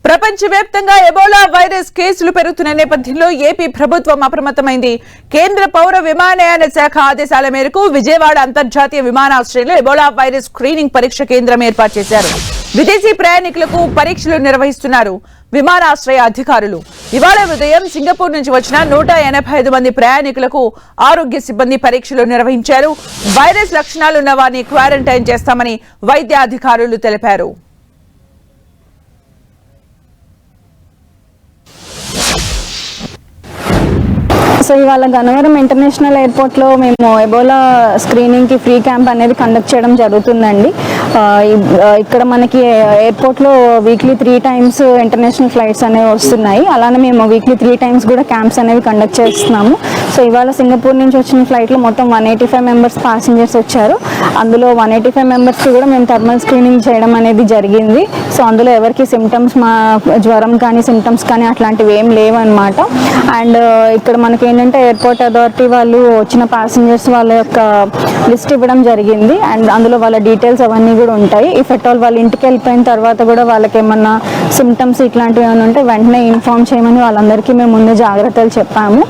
ప్రపంచవ్యాప్తంగా Ebola virus కేసులు పెరుగుతున్న నేపథ్యంలో ఏపీ ప్రభుత్వం అప్రమత్తమైంది. కేంద్ర పౌర విమానయాన శాఖ ఆదేశాల మేరకు విజయవాడ అంతర్జాతీయ విమానాశ్రయంలో ఎబోలా వైరస్ స్క్రీనింగ్ పరీక్ష కేంద్రం ఏర్పాటు చేశారు. విదేశీ ప్రయాణికులకు పరీక్షలు నిర్వహిస్తున్నారు విమానాశ్రయ అధికారులు. ఇవాళ ఉదయం సింగపూర్ నుంచి వచ్చిన 185 మంది ప్రయాణికులకు ఆరోగ్య సిబ్బంది పరీక్షలు నిర్వహించారు. వైరస్ లక్షణాలు ఉన్న వారిని క్వారంటైన్ చేస్తామని వైద్య అధికారులు తెలిపారు. సో ఇవాళ గన్నవరం ఇంటర్నేషనల్ ఎయిర్పోర్ట్లో మేము ఎబోలా స్క్రీనింగ్కి ఫ్రీ క్యాంప్ అనేది కండక్ట్ చేయడం జరుగుతుందండి. ఇక్కడ మనకి ఎయిర్పోర్ట్లో వీక్లీ 3 times ఇంటర్నేషనల్ ఫ్లైట్స్ అనేవి వస్తున్నాయి. అలానే మేము వీక్లీ 3 times కూడా క్యాంప్స్ అనేవి కండక్ట్ చేస్తున్నాము. సో ఇవాళ సింగపూర్ నుంచి వచ్చిన ఫ్లైట్లో మొత్తం 185 members ప్యాసింజర్స్ వచ్చారు. అందులో 185 members కూడా మేము థర్మల్ స్క్రీనింగ్ చేయడం అనేది జరిగింది. సో అందులో ఎవరికి సిమ్టమ్స్ జ్వరం కానీ సిమ్టమ్స్ కానీ అట్లాంటివి ఏం లేవన్నమాట. అండ్ ఇక్కడ మనకి ఏంటంటే ఎయిర్పోర్ట్ అథారిటీ వాళ్ళు వచ్చిన ప్యాసింజర్స్ వాళ్ళ యొక్క లిస్ట్ ఇవ్వడం జరిగింది. అండ్ అందులో వాళ్ళ డీటెయిల్స్ అవన్నీ కూడా ఉంటాయి. ఇఫ్ ఎట్ ఆల్ వాళ్ళు ఇంటికి వెళ్ళిపోయిన తర్వాత కూడా వాళ్ళకి ఏమన్నా సిమ్టమ్స్ ఇట్లాంటివి ఏమైనా ఉంటే వెంటనే ఇన్ఫార్మ్ చేయమని వాళ్ళందరికీ మేము ముందు జాగ్రత్తలు చెప్పాము.